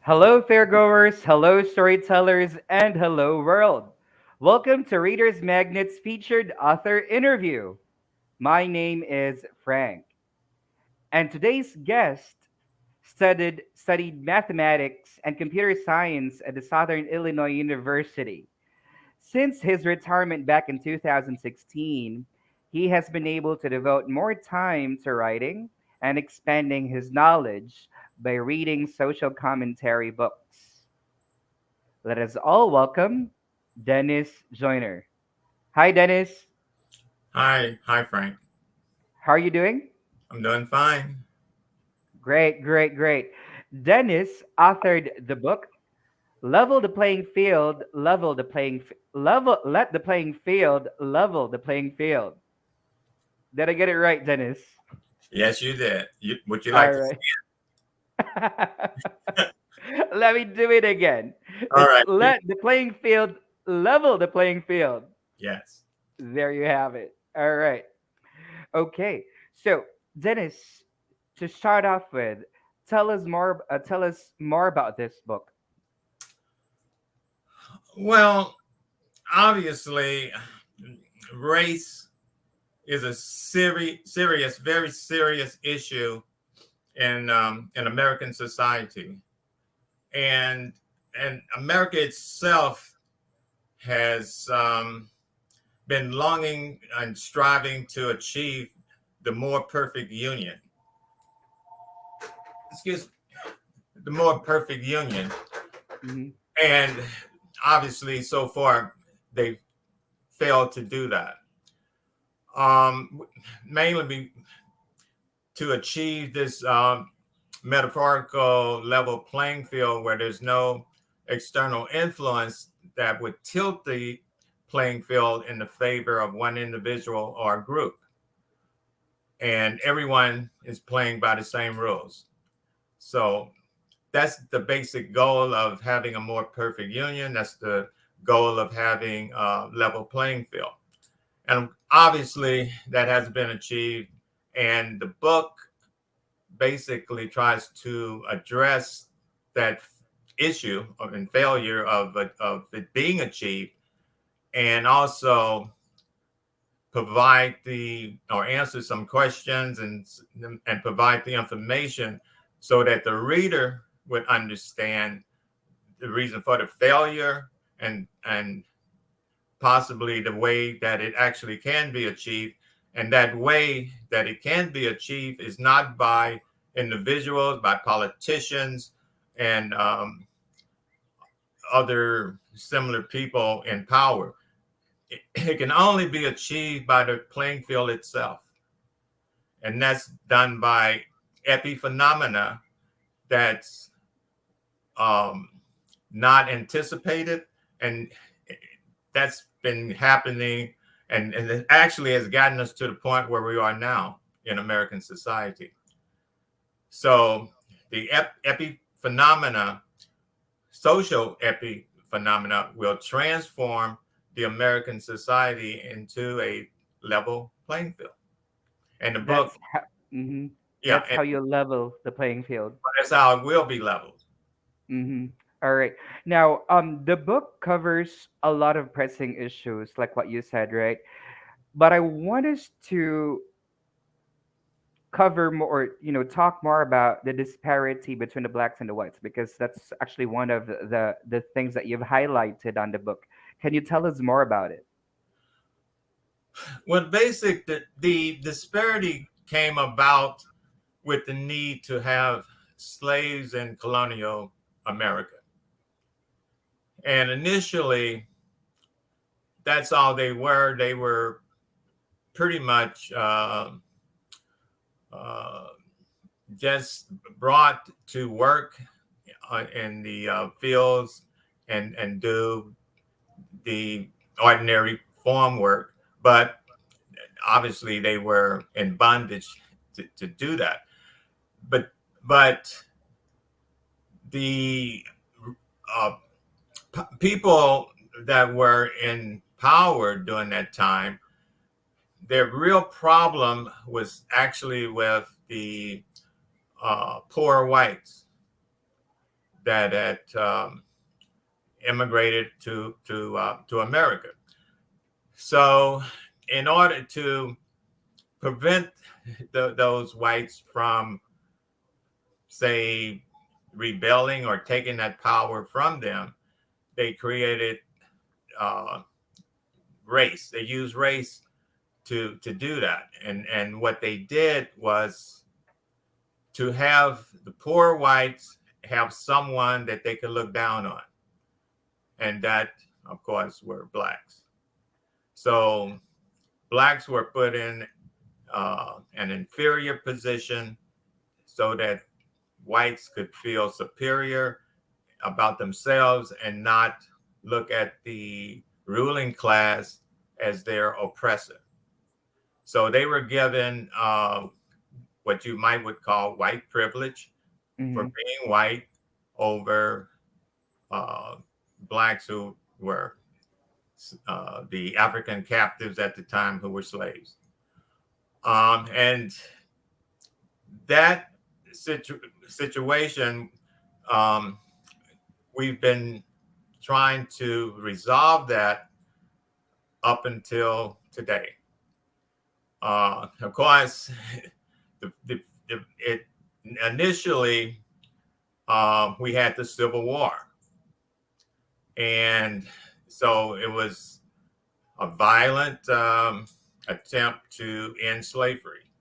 Hello, fairgoers, hello, storytellers, and hello, world. Welcome to Reader's Magnet's featured author interview. My name is Frank, and today's guest studied mathematics and computer science at the Southern Illinois University. Since his retirement back in 2016, he has been able to devote more time to writing and expanding his knowledge by reading social commentary books. Let us all welcome Dennis Joyner. Hi, Dennis. Hi, Frank. How are you doing? I'm doing fine. Great, great, great. Dennis authored the book "Level the Playing Field, Let the Playing Field Level the Playing Field." Did I get it right, Dennis? Yes, you did. Would you like All to right. see it? Let me do it again. All It's right. let the playing field level the playing field. Yes. There you have it. All right. Okay. So, Dennis, to start off with, tell us more about this book. Well, obviously, race is a serious, very serious issue in American society, and and America itself has been longing and striving to achieve the more perfect union. Excuse me, the more perfect union. Hmm. And obviously, so far, they've failed to do that. Um, Mainly to achieve this metaphorical level playing field where there's no external influence that would tilt the playing field in the favor of one individual or group. And everyone is playing by the same rules. So that's the basic goal of having a more perfect union. That's the goal of having a level playing field. And obviously, that has been achieved. And the book basically tries to address that issue and failure of it being achieved, and also provide the or answer some questions and provide the information so that the reader would understand the reason for the failure and possibly the way that it actually can be achieved. And that way that it can be achieved is not by individuals, by politicians, and other similar people in power. It can only be achieved by the playing field itself. And that's done by epiphenomena that's um, not anticipated. And that's been happening, and it actually has gotten us to the point where we are now in American society. So the epiphenomena, social epiphenomena, will transform the American society into a level playing field. And the book, That's how, hmm yeah, that's and how you level the playing field. that's how it will be leveled. Hmm. All right. Now, the book covers a lot of pressing issues, like what you said, right? But I want us to cover more, talk more about the disparity between the blacks and the whites, because that's actually one of the things that you've highlighted on the book. Can you tell us more about it? Well, the disparity came about with the need to have slaves in colonial America. And initially, that's all they were. They were pretty much uh, just brought to work in the fields and do the ordinary farm work. But obviously, they were in bondage to do that. But but the uh, people that were in power during that time, their real problem was actually with the poor whites. that had immigrated to America. So, in order to prevent those whites from, say, rebelling or taking that power from them, they created uh, race. They used race to do that, and what they did was to have the poor whites have someone that they could look down on, and that, of course, were blacks. So blacks were put in an inferior position so that whites could feel superior about themselves and not look at the ruling class as their oppressor. So they were given what you might would call white privilege for Mm-hmm. being white over uh, blacks who were the African captives at the time who were slaves. And that situation, um, we've been trying to resolve that up until today. Of course, it initially we had the Civil War, and so it was a violent attempt to end slavery,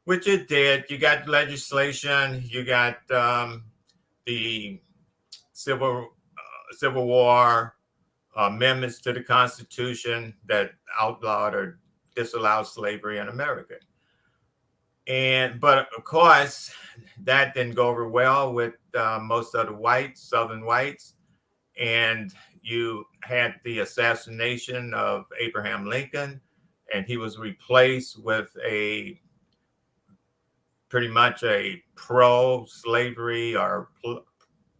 which it did. You got legislation, you got the Civil Civil War amendments to the Constitution that outlawed or disallowed slavery in America. And but of course, that didn't go over well with most of the whites, Southern whites, and you had the assassination of Abraham Lincoln, and he was replaced with a pretty much a pro-slavery or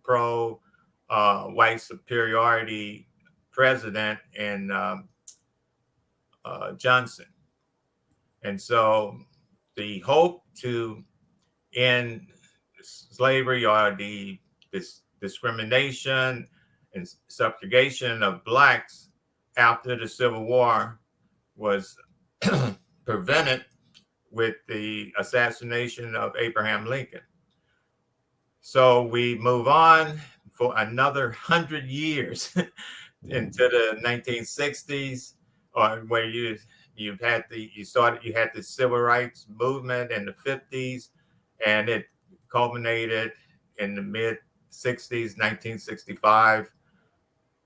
pro-white superiority president in Johnson. And so the hope to end slavery or the discrimination and subjugation of blacks after the Civil War was prevented with the assassination of Abraham Lincoln. So we move on for another 100 years into the 1960s, or where you had the civil rights movement in the 50s, and it culminated in the mid 60s, 1965,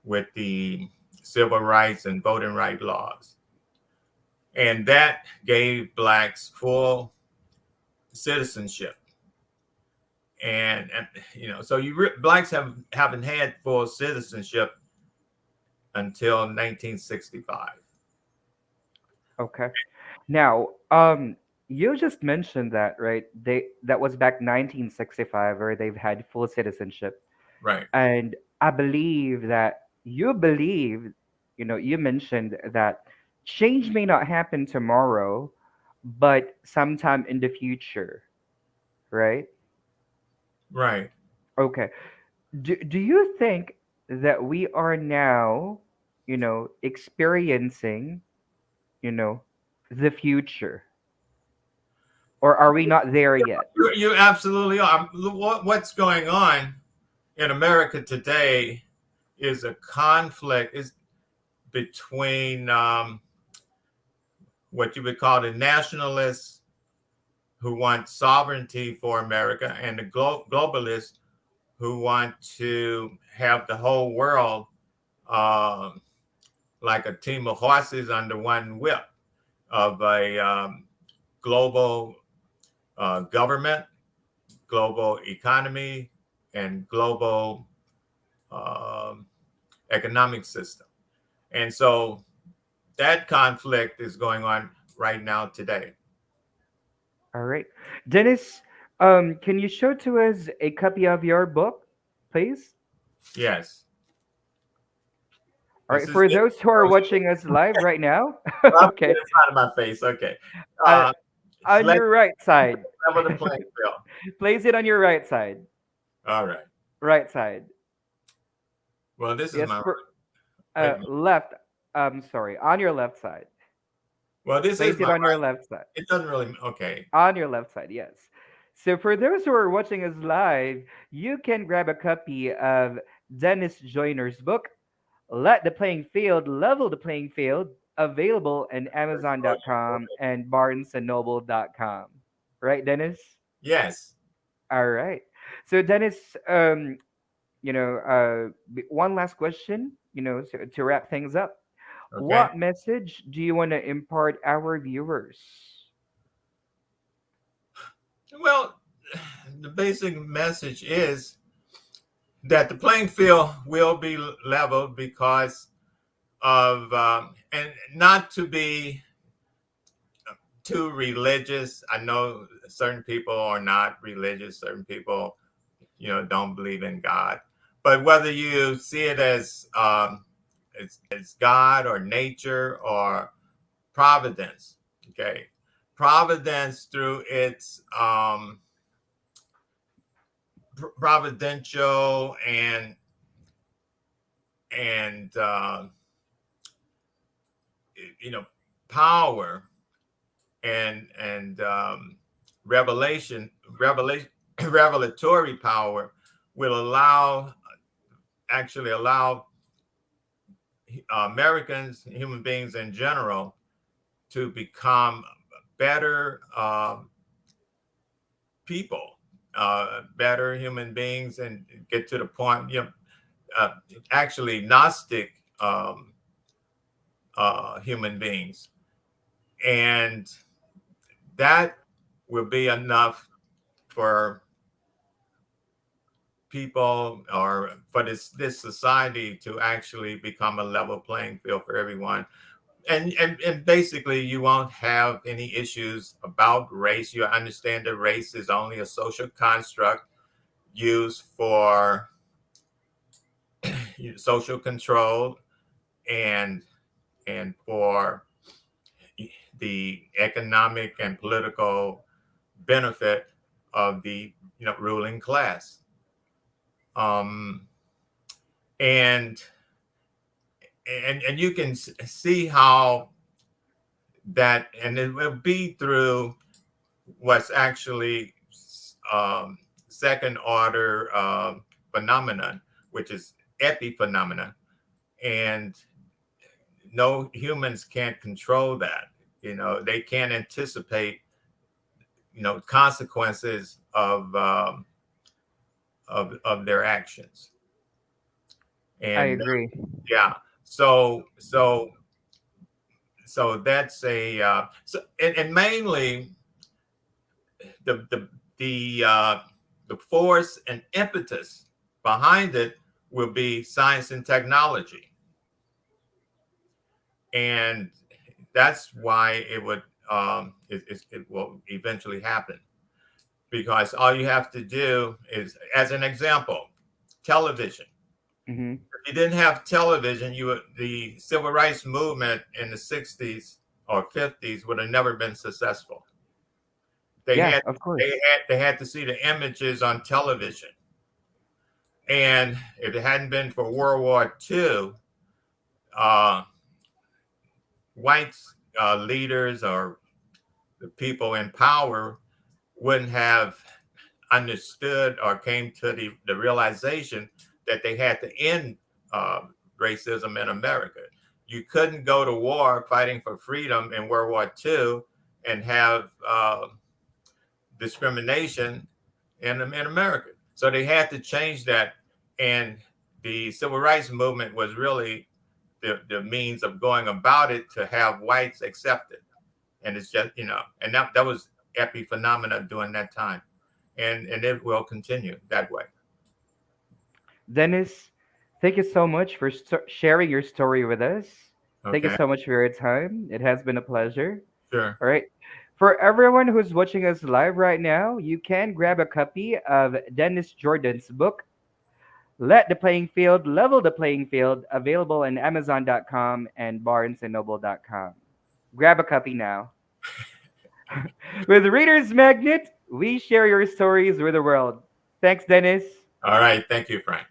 with the civil rights and voting rights laws. And that gave blacks full citizenship. And so blacks haven't had full citizenship until 1965. Okay. Now, you just mentioned that, right? That was back 1965, where they've had full citizenship, Right. and I believe that you believe, you mentioned that change may not happen tomorrow, but sometime in the future, right? Right. Okay. Do you think that we are now, experiencing, you know, the future, or are we not there yet? You absolutely are. What's going on in America today is a conflict is between what you would call the nationalists who want sovereignty for America and the globalists who want to have the whole world um, like a team of horses under one whip of a global government, global economy, and global um, economic system. And so that conflict is going on right now today. All right. Dennis, can you show to us a copy of your book, please? Yes. All This right. is For it. those who are watching us live right now, I'll put okay, it in front of my face. Okay. uh, Uh, on let's your right side, level the playing field. place it on your right side. All right. Right side. Well, this is Yes, my for wait a minute. left. Sorry, on your left side. Well, this is Place my it on your right. left side. It doesn't really. Okay. On your left side, yes. So for those who are watching us live, you can grab a copy of Dennis Joyner's book, Let the Playing Field Level the Playing Field, available in Amazon.com and BarnesandNoble.com. Right, Dennis? Yes. All right. So Dennis, one last question, to wrap things up. Okay. What message do you want to impart our viewers? Well, the basic message is that the playing field will be leveled because of, and not to be too religious. I know certain people are not religious. Certain people, don't believe in God. But whether you see it as God or nature or providence, okay, providence through its providential and you know power and revelation revelatory power will allow Americans, human beings in general, to become better people, better human beings, and get to the point, uh, actually Gnostic human beings, and that will be enough for people or for this society to actually become a level playing field for everyone. And basically you won't have any issues about race. You understand that race is only a social construct used for social control and for the economic and political benefit of the ruling class. Um, and and you can see how that, and it will be through what's actually second order phenomenon, which is epiphenomena, and no humans can't control that. They can't anticipate consequences of their actions. I And agree. yeah, so that's and mainly the the the force and impetus behind it will be science and technology, and that's why it will eventually happen, because all you have to do is, as an example, television. Hmm. If you didn't have television, the civil rights movement in the 60s or 50s would have never been successful. They Yeah, had of they course. had they had to see the images on television. And if it hadn't been for World War II, uh, white leaders or the people in power wouldn't have understood or came to the realization that they had to end uh, racism in America. You couldn't go to war fighting for freedom in World War II and have discrimination in America. So they had to change that. And the civil rights movement was really the means of going about it, to have whites accept it. And it's just, and that was epiphenomena during that time. And it will continue that way. Dennis, thank you so much for sharing your story with us. Thank you Okay. so much for your time. It has been a pleasure. Sure. All right. For everyone who's watching us live right now, you can grab a copy of Dennis Jordan's book, Let the Playing Field Level the Playing Field, available on Amazon.com and BarnesandNoble.com. Grab a copy now. With Reader's Magnet, we share your stories with the world. Thanks, Dennis. All right. Thank you, Frank.